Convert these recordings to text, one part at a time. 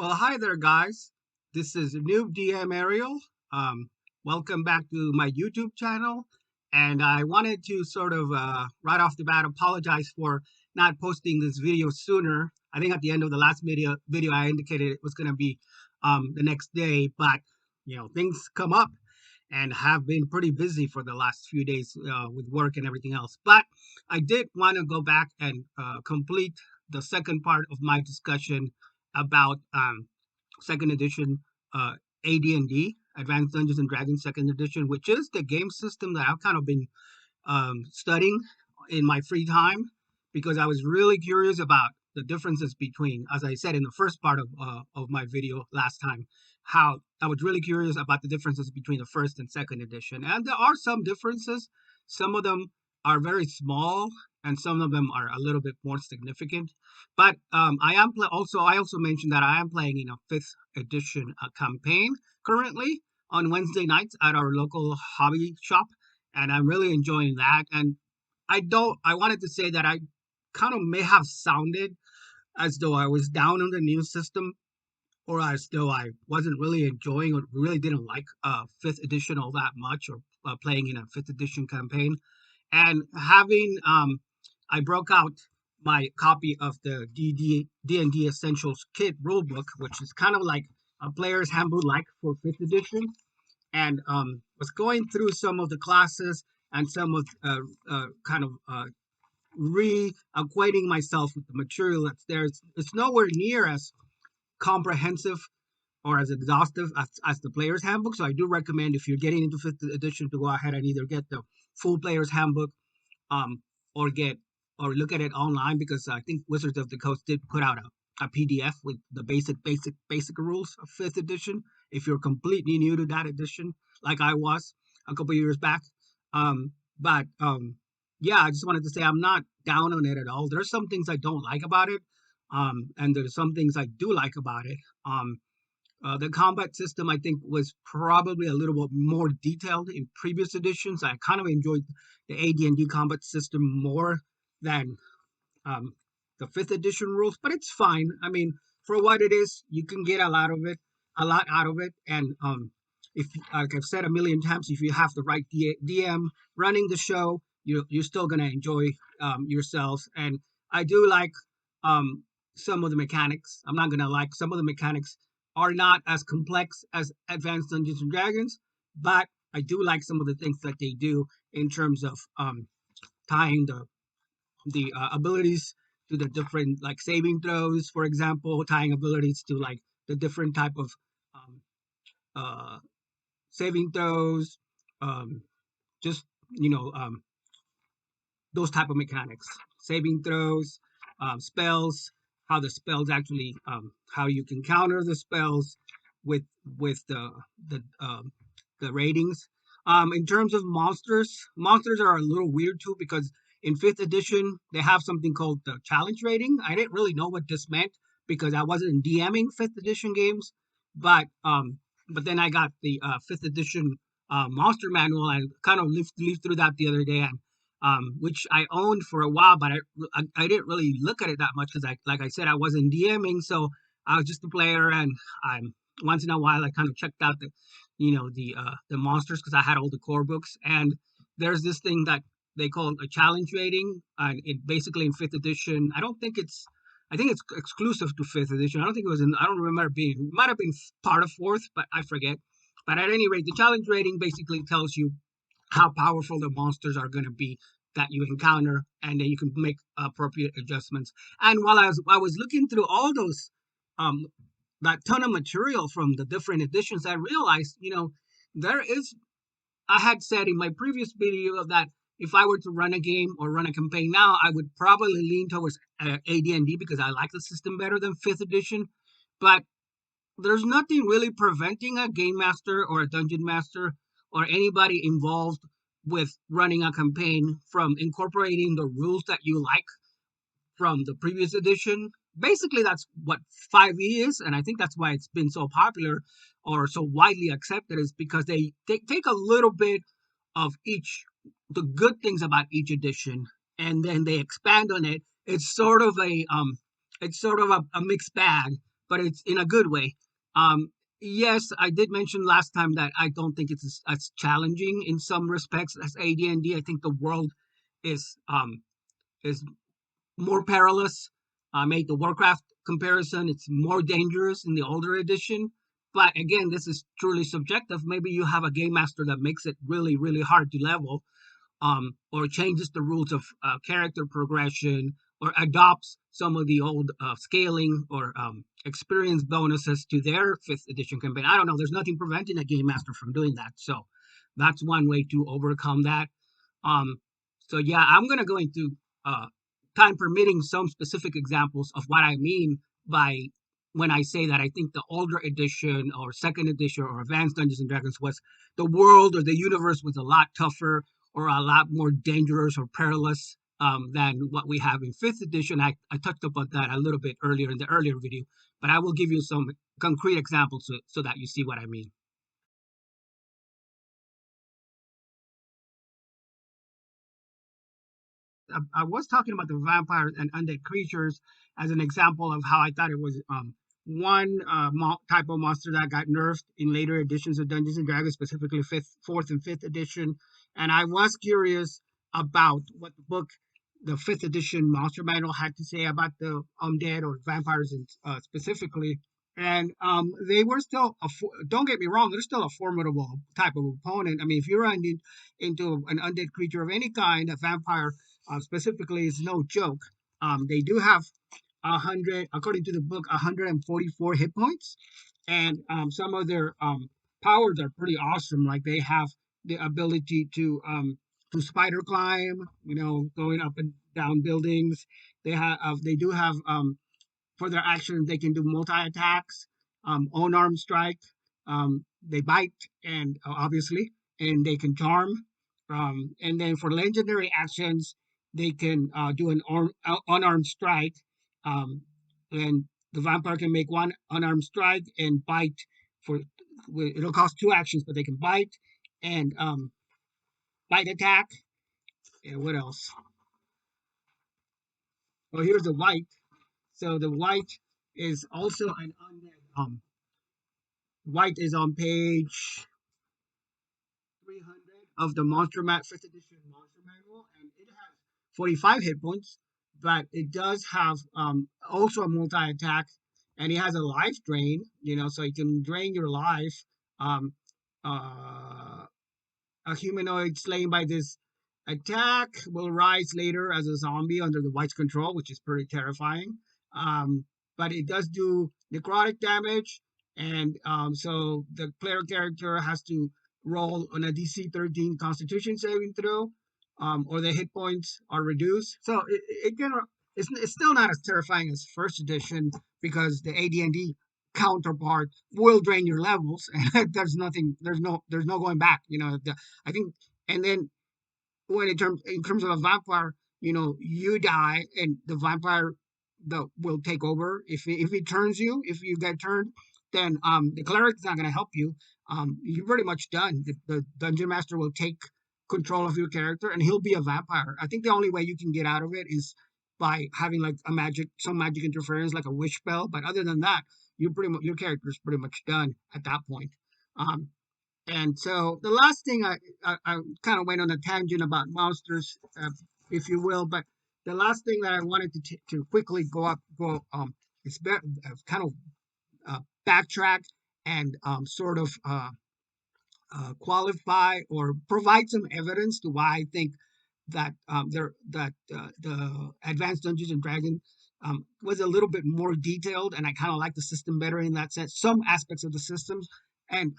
Well, hi there, guys. This is Noob DM Ariel. Um, Welcome back to my YouTube channel. And I wanted to sort of, right off the bat, apologize for not posting this video sooner. I think at the end of the last video I indicated it was going to be the next day, but things come up and have been pretty busy for the last few days with work and everything else. But I did want to go back and complete the second part of my discussion about second edition AD&D, Advanced Dungeons and Dragons second edition, which is the game system that I've kind of been studying in my free time because I was really curious about the differences between, as I said in the first part of my video last time, how I was really curious about the differences between the first and second edition. And there are some differences. Some of them are very small, and some of them are a little bit more significant. But I also mentioned that I am playing in a fifth edition campaign currently on Wednesday nights at our local hobby shop, and I'm really enjoying that. And I wanted to say that I kind of may have sounded as though I was down on the new system or as though I wasn't really enjoying or really didn't like fifth edition all that much or playing in a fifth edition campaign. And I broke out my copy of the D&D Essentials Kit rulebook, which is kind of like a player's handbook like for fifth edition, and was going through some of the classes and some of kind of reacquainting myself with the material that's there. It's nowhere near as comprehensive or as exhaustive as the player's handbook. So I do recommend if you're getting into fifth edition to go ahead and either get the full player's handbook um, or get or look at it online because I think Wizards of the Coast did put out a PDF with the basic rules of fifth edition. If you're completely new to that edition, like I was a couple years back, but yeah, I just wanted to say I'm not down on it at all. There's some things I don't like about it, and there's some things I do like about it. The combat system, I think, was probably a little bit more detailed in previous editions. I kind of enjoyed the AD&D combat system more than um, the fifth edition rules, but it's fine. I mean, for what it is, you can get a lot out of it. And if, like I've said a million times, if you have the right DM running the show, you're still gonna enjoy yourselves. And I do like um, some of the mechanics. I'm not gonna like some of the mechanics are not as complex as Advanced Dungeons and Dragons, but I do like some of the things that they do in terms of tying the abilities to the different like saving throws, for example, tying abilities to like the different type of um, uh, saving throws, um, just you know those type of mechanics, saving throws, spells, how the spells actually, how you can counter the spells with with the the ratings. In terms of monsters, monsters are a little weird too because in fifth edition they have something called the challenge rating. I didn't really know what this meant because I wasn't DMing fifth edition games, but but then I got the fifth edition monster manual and kind of lived through that the other day, and which I owned for a while, but I didn't really look at it that much because like I said I wasn't DMing, so I was just a player, and once in a while I kind of checked out the monsters because I had all the core books, and there's this thing that they call a challenge rating, and it basically in fifth edition I think it's exclusive to fifth edition. I don't think it was in. I don't remember being. It might have been part of fourth, but I forget. But at any rate, the challenge rating basically tells you how powerful the monsters are going to be that you encounter, and then you can make appropriate adjustments. And while I was looking through all those um that ton of material from the different editions, I realized, there is I had said in my previous video that if I were to run a game or run a campaign now, I would probably lean towards AD&D because I like the system better than fifth edition. But there's nothing really preventing a game master or a dungeon master or anybody involved with running a campaign from incorporating the rules that you like from the previous edition. Basically, that's what 5e is, and I think that's why it's been so popular or so widely accepted, is because they take a little bit of each, the good things about each edition, and then they expand on it. It's sort of a mixed bag, but it's in a good way. Um, yes, I did mention last time that I don't think it's as challenging in some respects as AD&D. I think the world is um is more perilous. I made the Warcraft comparison. It's more dangerous in the older edition. But again, this is truly subjective. Maybe you have a game master that makes it really, really hard to level, or changes the rules of character progression, or adopts some of the old scaling or experience bonuses to their fifth edition campaign. I don't know. There's nothing preventing a game master from doing that. So that's one way to overcome that. Um, so yeah, I'm gonna go into uh, time permitting some specific examples of what I mean by when I say that I think the older edition or second edition or advanced Dungeons and Dragons was the world or the universe was a lot tougher or a lot more dangerous or perilous than what we have in fifth edition. I touched upon that a little bit earlier in the earlier video, but I will give you some concrete examples so that you see what I mean. I was talking about the vampires and undead creatures as an example of how I thought it was one type of monster that got nerfed in later editions of Dungeons and Dragons, specifically fourth, and fifth edition. And I was curious about what the book, the fifth edition monster manual, had to say about the undead or vampires, specifically. And they were still, don't get me wrong, they're still a formidable type of opponent. I mean, if you run into an undead creature of any kind, a vampire specifically, is no joke. They do have 100, according to the book, 144 hit points, and some of their powers are pretty awesome. Like they have the ability to spider climb, going up and down buildings. They do have for their actions, they can do multi attacks, unarmed strike. They bite, and obviously, and they can charm. And then for legendary actions, they can do an unarmed strike. Um, and the vampire can make one unarmed strike and bite for. It'll cost two actions, but they can bite and bite attack. And what else? Oh, here's the white. So the white is also an undead. White is on page 300 of the Fifth Edition Monster Manual, and it has 45 hit points, but it does have also a multi attack, and it has a life drain. So you can drain your life. Um, uh, a humanoid slain by this attack will rise later as a zombie under the White's control, which is pretty terrifying. Um, but it does do necrotic damage, and so the player character has to roll on a DC 13 Constitution saving throw, or the hit points are reduced. So it's still not as terrifying as first edition because the AD&D counterpart will drain your levels, and there's no going back. I think, and then when in terms of a vampire, you die and the vampire will take over. If it turns you, if you get turned, then the cleric's not going to help you. You're pretty much done. The dungeon master will take control of your character and he'll be a vampire. I think the only way you can get out of it is by having like some magic interference, like a wish spell. But other than that, your character's pretty much done at that point. Um, and so the last thing I kind of went on a tangent about monsters, if you will, but the last thing that I wanted to quickly is kind of backtrack and sort of qualify or provide some evidence to why I think that the Advanced Dungeons and Dragons was a little bit more detailed, and I kind of like the system better in that sense. Some aspects of the systems, and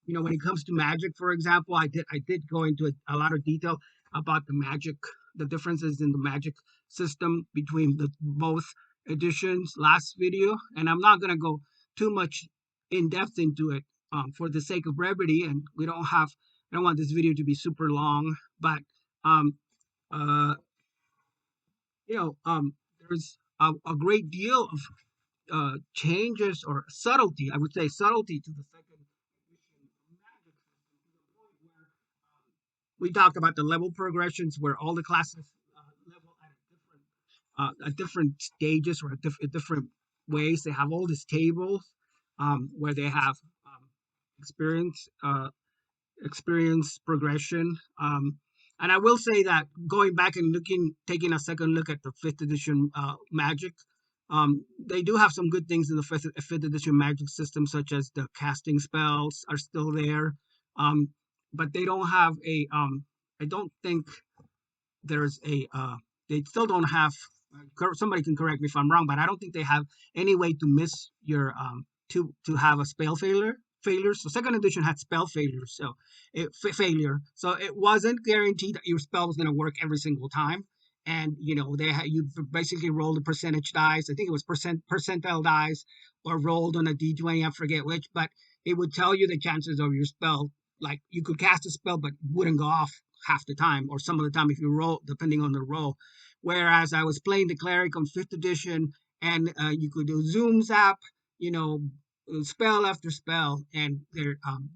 when it comes to magic, for example, I did go into a lot of detail about the differences in the magic system between the both editions last video, and I'm not gonna go too much in depth into it for the sake of brevity, and I don't want this video to be super long, but um, uh, there's a great deal of changes or subtlety, I would say subtlety to the second edition magic system to the point where we talked about the level progressions where all the classes level at different stages or at different ways. They have all these tables where they have experience experience progression. And I will say that going back and taking a second look at the fifth edition Magic, they do have some good things in the fifth edition Magic system, such as the casting spells are still there, um, but they don't have a. I don't think there's a. They still don't have. Somebody can correct me if I'm wrong, but I don't think they have any way to miss your to have a spell failures. So second edition had spell failures, so failure. So it wasn't guaranteed that your spell was going to work every single time. And you basically rolled the percentage dice. I think it was percentile dice, or rolled on a d20. I forget which, but it would tell you the chances of your spell. Like you could cast a spell, but wouldn't go off half the time, or some of the time if you roll, depending on the roll. Whereas I was playing the cleric on fifth edition, and you could do zoom zap, you know, spell after spell, and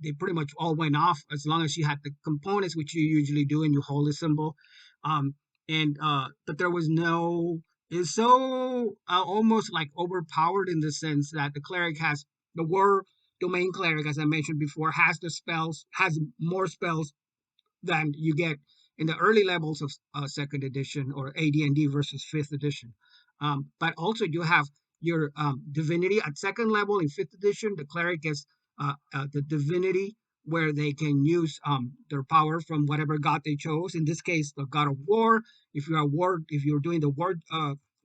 they pretty much all went off as long as you had the components, which you usually do, and you hold a symbol. Um, and But there was no. It's so almost like overpowered in the sense that the cleric has the war domain cleric, as I mentioned before, has more spells than you get in the early levels of second edition or AD&D versus fifth edition. But also you have your divinity at second level in fifth edition. The cleric gets the divinity where they can use their power from whatever god they chose. In this case, the god of war. If you're doing the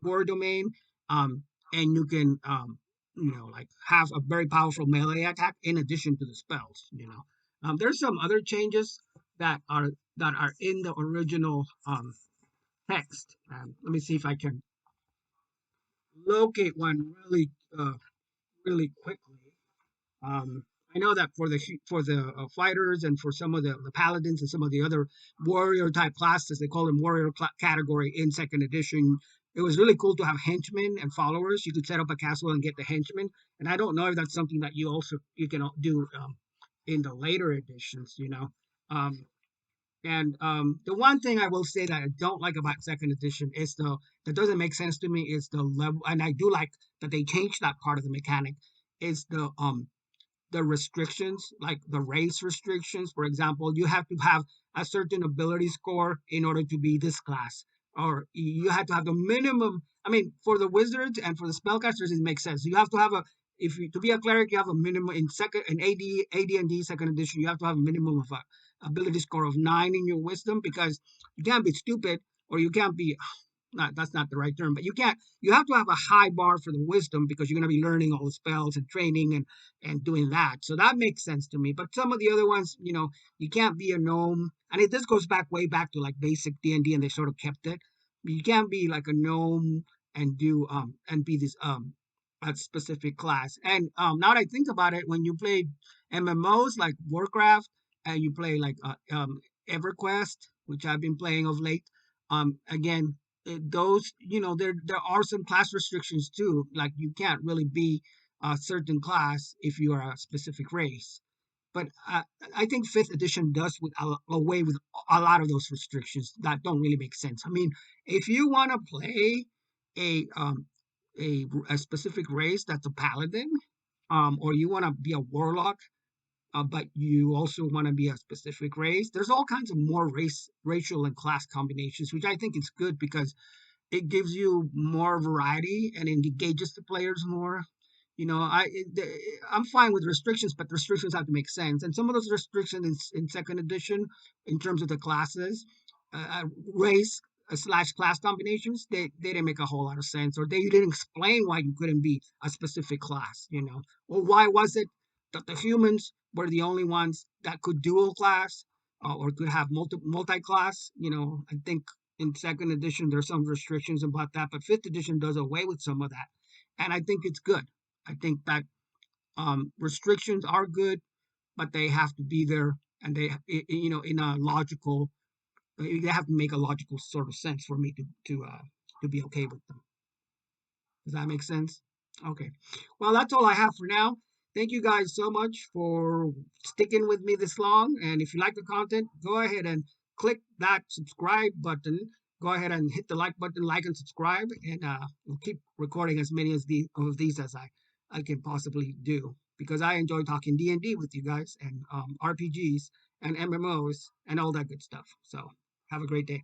war domain, um, and you can like have a very powerful melee attack in addition to the spells. There's some other changes that are in the original text. Let me see if I can locate one really quickly. Um, I know that for the fighters and for some of the paladins and some of the other warrior type classes, they call them warrior category in second edition. It was really cool to have henchmen and followers. You could set up a castle and get the henchmen. And I don't know if that's something that you can do in the later editions. Um, And the one thing I will say that I don't like about second edition is that doesn't make sense to me is the level, and I do like that they changed that part of the mechanic. Is the restrictions, like the race restrictions. For example, you have to have a certain ability score in order to be this class, or you have to have the minimum. I mean, for the wizards and for the spellcasters, it makes sense. You have to have a if you to be a cleric, you have a minimum in AD&D second edition. You have to have a minimum of a ability score of 9 in your wisdom because you can't be stupid or you can't be not that's not the right term, but you have to have a high bar for the wisdom because you're going to be learning all the spells and training and doing that. So that makes sense to me. But some of the other ones, you can't be a gnome, and this goes back way back to like basic D&D, and they sort of kept it. You can't be like a gnome and do and be this a specific class. And now that I think about it, when you play MMOs like Warcraft and you play like EverQuest, which I've been playing of late, again, those there are some class restrictions too, like you can't really be a certain class if you are a specific race. But I think fifth edition does away with a lot of those restrictions that don't really make sense. I mean, if you want to play a um a specific race that's a paladin, or you want to be a warlock, but you also want to be a specific race, there's all kinds of more racial and class combinations, which I think is good because it gives you more variety and it engages the players more. I'm fine with restrictions, but restrictions have to make sense. And some of those restrictions in second edition, in terms of the classes, race slash class combinations, they didn't make a whole lot of sense, or they didn't explain why you couldn't be a specific class. Or why was it that the humans were the only ones that could dual class or could have multi class? I think in second edition there's some restrictions about that, but fifth edition does away with some of that, and I think it's good. I think that restrictions are good, but they have to be there, and in a logical. They have to make a logical sort of sense for me to be okay with them. Does that make sense? Okay. Well, that's all I have for now. Thank you guys so much for sticking with me this long. And if you like the content, go ahead and click that subscribe button. go ahead and hit the like button, like and subscribe, and we'll keep recording as many as these as I can possibly do because I enjoy talking D&D with you guys and RPGs and MMOs and all that good stuff. So have a great day.